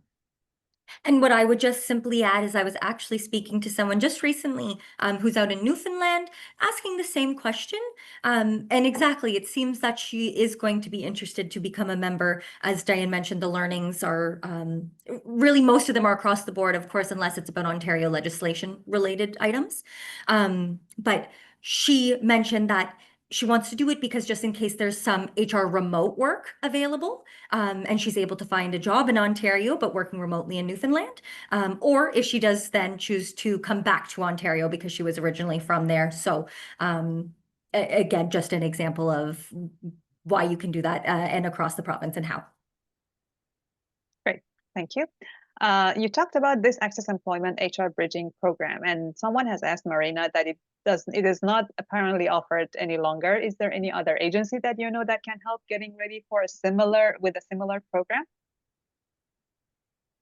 And what I would just simply add is I was actually speaking to someone just recently who's out in Newfoundland asking the same question. And exactly, it seems that she is going to be interested to become a member. As Diane mentioned, the learnings are really, most of them are across the board, of course, unless it's about Ontario legislation related items. But she mentioned that she wants to do it because just in case there's some HR remote work available, and she's able to find a job in Ontario, but working remotely in Newfoundland. Or if she does then choose to come back to Ontario because she was originally from there. So again, just an example of why you can do that and across the province and how. Great, thank you. You talked about this Access Employment HR Bridging Program, and someone has asked Marina that it is not apparently offered any longer. Is there any other agency that you know that can help getting ready for a similar program?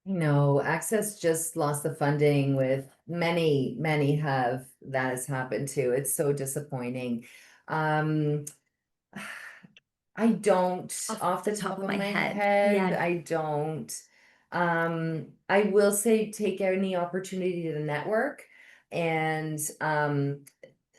No, Access just lost the funding with many that has happened to. It's so disappointing. I don't off the top of my head, yeah. I don't. I will say take any opportunity to network. And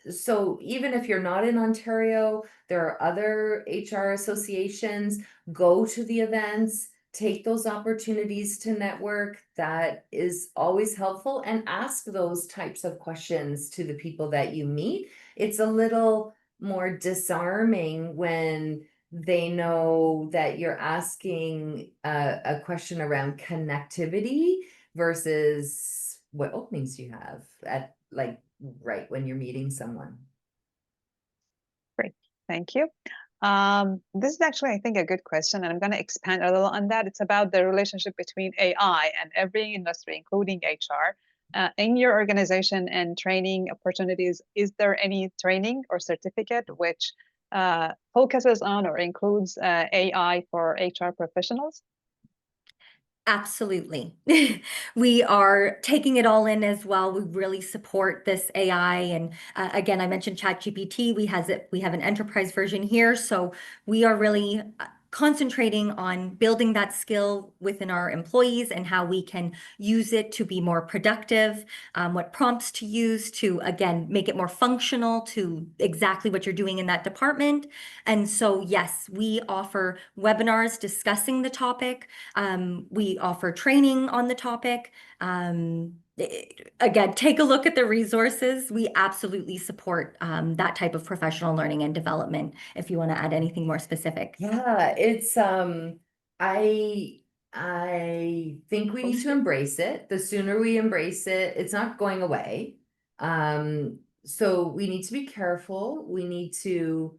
so even if you're not in Ontario, there are other HR associations. Go to the events, take those opportunities to network. That is always helpful, and ask those types of questions to the people that you meet. It's a little more disarming when they know that you're asking a question around connectivity versus what openings you have at right when you're meeting someone. Great, thank you. This is actually, I think, a good question, and I'm going to expand a little on that. It's about the relationship between AI and every industry, including HR. In your organization and training opportunities, is there any training or certificate which focuses on or includes AI for HR professionals? Absolutely. We are taking it all in as well. We really support this AI. And again, I mentioned ChatGPT. We have an enterprise version here. So we are really concentrating on building that skill within our employees and how we can use it to be more productive, what prompts to use to, again, make it more functional to exactly what you're doing in that department. And so, yes, we offer webinars discussing the topic. We offer training on the topic. Again, take a look at the resources. We absolutely support that type of professional learning and development. If you want to add anything more specific. Yeah, it's I think we need to embrace it. The sooner we embrace it, it's not going away. so we need to be careful. We need to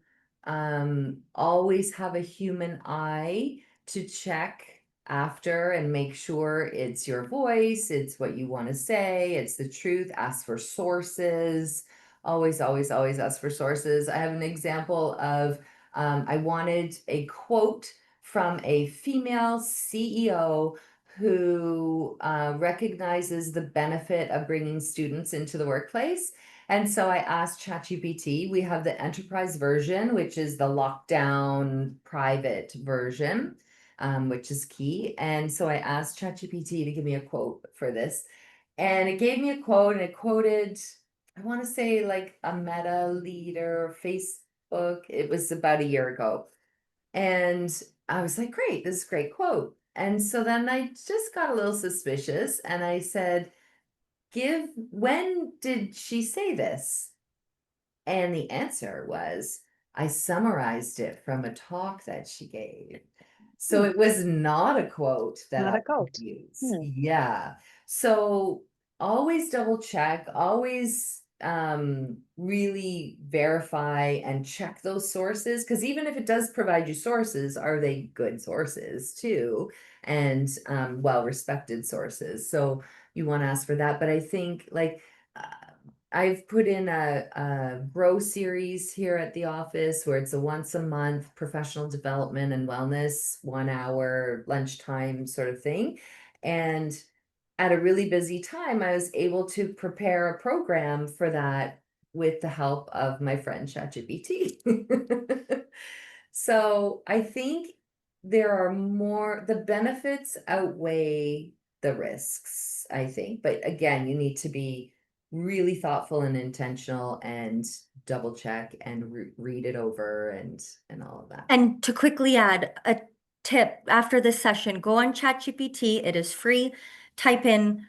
always have a human eye to check after and make sure it's your voice, it's what you want to say, it's the truth. Ask for sources. Always, always, always ask for sources. I have an example of I wanted a quote from a female CEO who recognizes the benefit of bringing students into the workplace. And so I asked ChatGPT. We have the enterprise version, which is the lockdown private version, which is key. And so I asked ChatGPT to give me a quote for this. And it gave me a quote, and it quoted, I want to say like a Meta leader, Facebook. It was about a year ago. And I was like, great, this is a great quote. And so then I just got a little suspicious, and I said, when did she say this? And the answer was, I summarized it from a talk that she gave. So it was not a quote that Not I a quote. would use. Hmm. Yeah. So always double check, always really verify and check those sources, because even if it does provide you sources, are they good sources too, and well-respected sources? So you want to ask for that. But I think like I've put in a grow series here at the office where it's a once a month professional development and wellness, 1 hour lunchtime sort of thing. And at a really busy time, I was able to prepare a program for that with the help of my friend ChatGPT. So I think there are the benefits outweigh the risks, I think. But again, you need to be really thoughtful and intentional and double check and read it over and all of that. And to quickly add a tip after this session, go on ChatGPT. It is free. Type in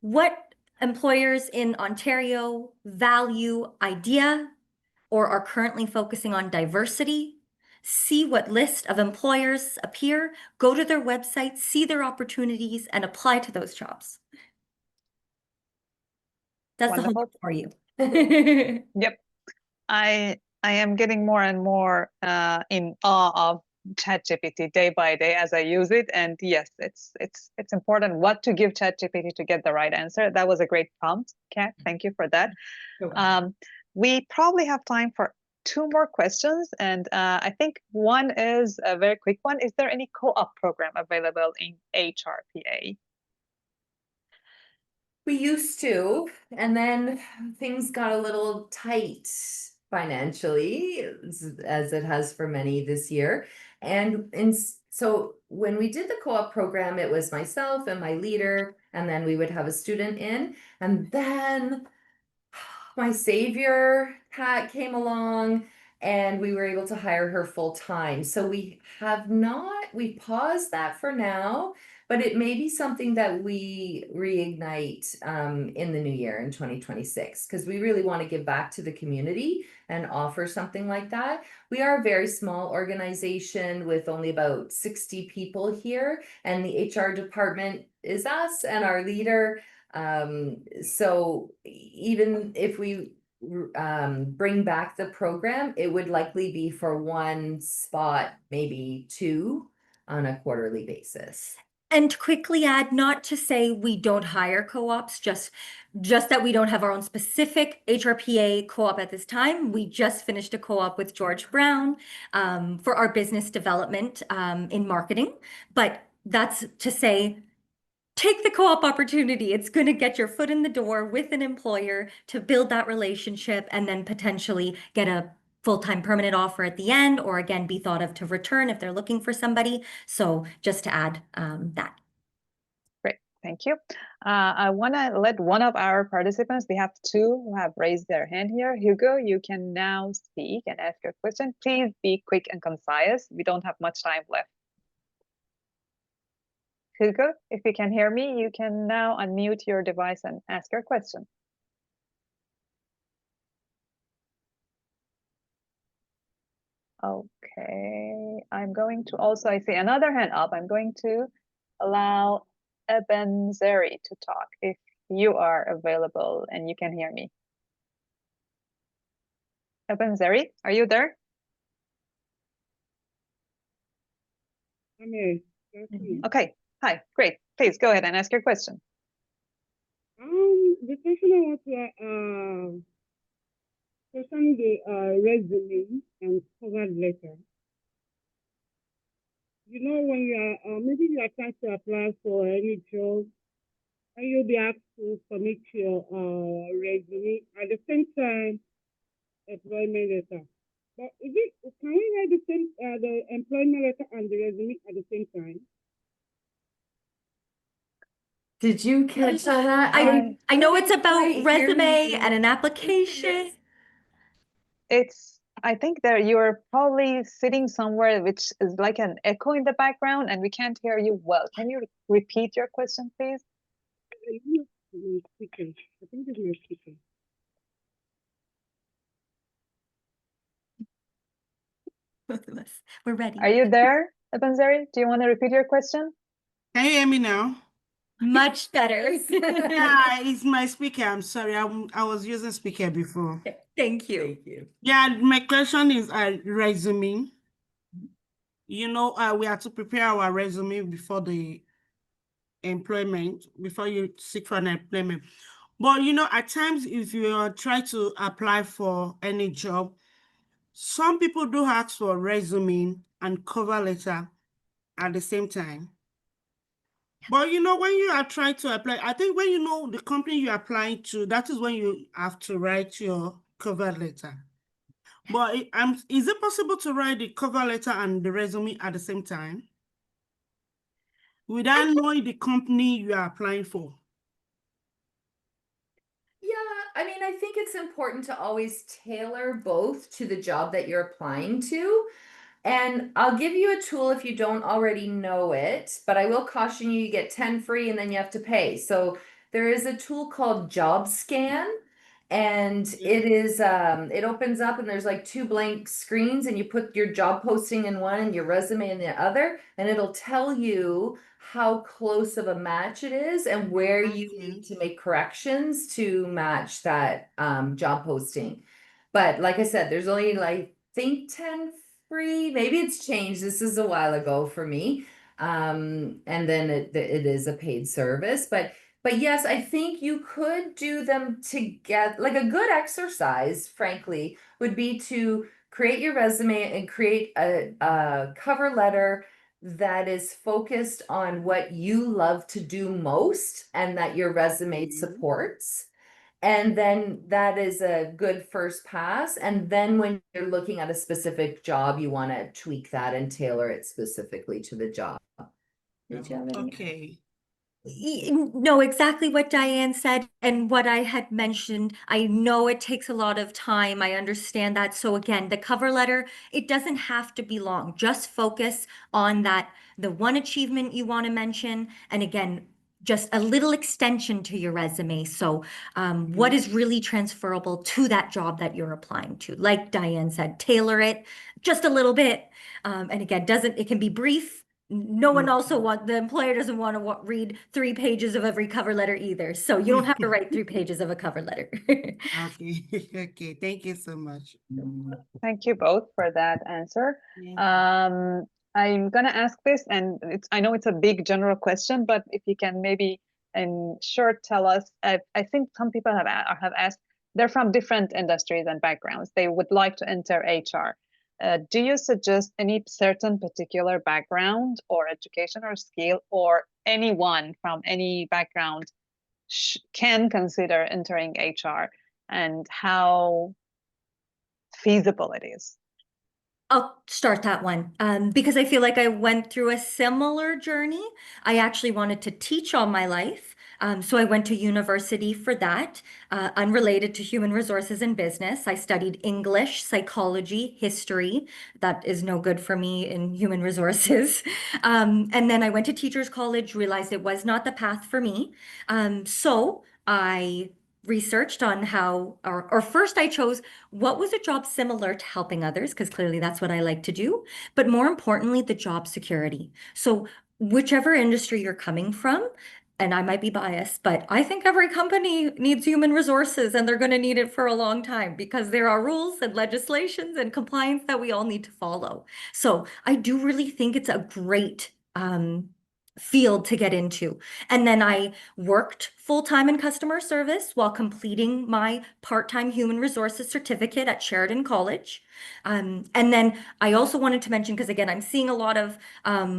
what employers in Ontario value idea or are currently focusing on diversity. See what list of employers appear, go to their website, see their opportunities, and apply to those jobs. That's the Wonderful. homework for you. Yep. I am getting more and more in awe of ChatGPT day by day as I use it. And yes, it's important what to give ChatGPT to get the right answer. That was a great prompt, Kat. Thank you for that. We probably have time for 2 more questions, and I think one is a very quick one. Is there any co-op program available in HRPA? We used to, and then things got a little tight financially, as it has for many this year. And so when we did the co-op program, it was myself and my leader, and then we would have a student in, and then my savior Kat came along, and we were able to hire her full time. So we paused that for now, but it may be something that we reignite in the new year in 2026, because we really want to give back to the community and offer something like that. We are a very small organization with only about 60 people here, and the HR department is us and our leader. So even if we bring back the program, it would likely be for 1 spot, maybe 2 on a quarterly basis. And to quickly add, not to say we don't hire co-ops, just that we don't have our own specific HRPA co-op at this time. We just finished a co-op with George Brown for our business development in marketing. But that's to say, take the co-op opportunity. It's going to get your foot in the door with an employer to build that relationship and then potentially get a full-time permanent offer at the end, or again, be thought of to return if they're looking for somebody. So just to add that. Great, thank you. I want to let one of our participants, we have 2 who have raised their hand here. Hugo, you can now speak and ask your question. Please be quick and concise. We don't have much time left. Hugo, if you can hear me, you can now unmute your device and ask your question. Okay, I'm going to also, I see another hand up. I'm going to allow Eben Zeri to talk if you are available and you can hear me. Ebenzeri, are you there? I'm here. That's me. Okay, hi, great. Please go ahead and ask your question. The question I want to concerning the resume and cover letter. You know, when you are maybe you are trying to apply for any job, and you'll be asked to submit your resume at the same time employment letter. But can we write the same the employment letter and the resume at the same time? Did you catch that? I know it's couldn't about quite hear resume you. and an application. I think that you're probably sitting somewhere which is like an echo in the background and we can't hear you well. Can you repeat your question, please? My speaker. I think it's my speaker. Both of us. We're ready. Are you there, Ebenzeri? Do you want to repeat your question? Can you hear me now? Much better. Yeah, it's my speaker. I'm sorry. I was using speaker before. Thank you. Thank you. Yeah, my question is resume. You know, we have to prepare our resume before the employment, before you seek for an employment. But you know, at times, if you are trying to apply for any job, some people do ask for resume and cover letter at the same time. But you know, when you are trying to apply, I think when you know the company you're applying to, that is when you have to write your cover letter. But is it possible to write the cover letter and the resume at the same time without knowing the company you are applying for? Yeah, I mean, I think it's important to always tailor both to the job that you're applying to. And I'll give you a tool if you don't already know it, but I will caution you, you get 10 free and then you have to pay. So there is a tool called JobScan, and it is it opens up and there's like two blank screens and you put your job posting in one and your resume in the other, and it'll tell you how close of a match it is and where you need to make corrections to match that job posting. But like I said, there's only like think 10 free, maybe it's changed. This is a while ago for me. And then it is a paid service, but yes, I think you could do them together. Like a good exercise, frankly, would be to create your resume and create a cover letter that is focused on what you love to do most and that your resume supports. And then that is a good first pass. And then when you're looking at a specific job, you want to tweak that and tailor it specifically to the job. Did you have any? Okay. No, exactly what Diane said and what I had mentioned. I know it takes a lot of time. I understand that. So again, the cover letter, it doesn't have to be long. Just focus on the one achievement you want to mention. And again, just a little extension to your resume. So what is really transferable to that job that you're applying to? Like Diane said, tailor it just a little bit. And again, it can be brief. No one also the employer doesn't want to read 3 pages of every cover letter either. So you don't have to write 3 pages of a cover letter. Okay. Okay. Thank you so much. Thank you both for that answer. Yeah. I'm gonna ask this, and I know it's a big general question, but if you can maybe in short tell us, I think some people have asked, they're from different industries and backgrounds. They would like to enter HR. Do you suggest any certain particular background or education or skill, or anyone from any background can consider entering HR, and how feasible it is? I'll start that one because I feel like I went through a similar journey. I actually wanted to teach all my life. So I went to university for that, unrelated to human resources and business. I studied English, psychology, history. That is no good for me in human resources. And then I went to teachers college, realized it was not the path for me. So I researched on how, or first I chose what was a job similar to helping others, because clearly that's what I like to do, but more importantly, the job security. So whichever industry you're coming from, and I might be biased, but I think every company needs human resources and they're going to need it for a long time because there are rules and legislations and compliance that we all need to follow. So I do really think it's a great field to get into. And then I worked full-time in customer service while completing my part-time human resources certificate at Sheridan College. And then I also wanted to mention, because again, I'm seeing a lot of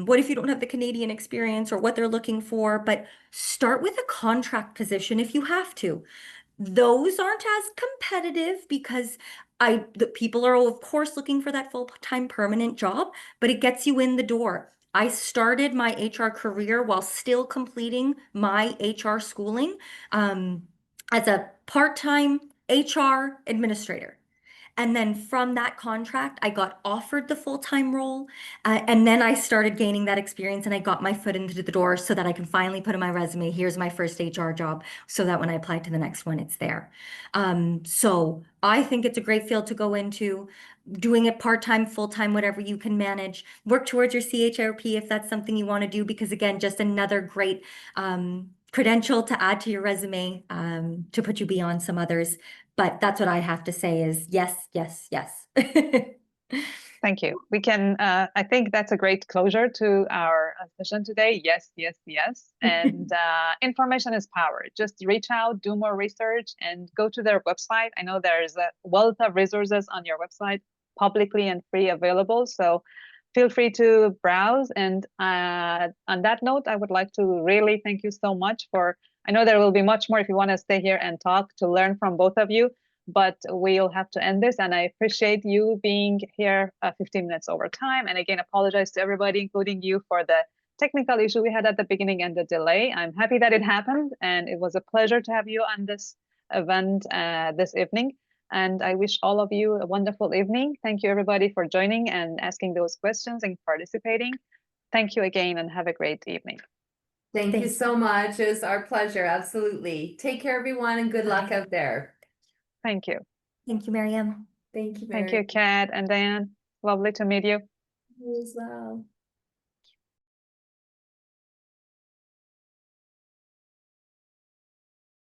what if you don't have the Canadian experience or what they're looking for, but start with a contract position if you have to. Those aren't as competitive because the people are of course looking for that full-time permanent job, but it gets you in the door. I started my HR career while still completing my HR schooling as a part-time HR administrator. And then from that contract, I got offered the full-time role. And then I started gaining that experience and I got my foot into the door so that I can finally put in my resume, here's my first HR job, so that when I apply to the next one, it's there. So I think it's a great field to go into, doing it part-time, full-time, whatever you can manage. Work towards your CHRP if that's something you want to do, because again, just another great credential to add to your resume to put you beyond some others. But that's what I have to say is yes, yes, yes. Thank you. We can, I think that's a great closure to our session today. Yes, yes, yes. And information is power. Just reach out, do more research, and go to their website. I know there's a wealth of resources on your website, publicly and free available. So feel free to browse. And on that note, I would like to really thank you so much for, I know there will be much more if you want to stay here and talk to learn from both of you, but we'll have to end this. And I appreciate you being here 15 minutes over time. And again, apologize to everybody, including you, for the technical issue we had at the beginning and the delay. I'm happy that it happened. And it was a pleasure to have you on this event this evening. And I wish all of you a wonderful evening. Thank you, everybody, for joining and asking those questions and participating. Thank you again and have a great evening. Thank you Thanks. so much. It was our pleasure. Absolutely. Take care, everyone, and good luck Bye. out there. Thank you. Thank you, Miriam. Thank you, Mary. Thank you, Kat and Diane. Lovely to meet you. You as well.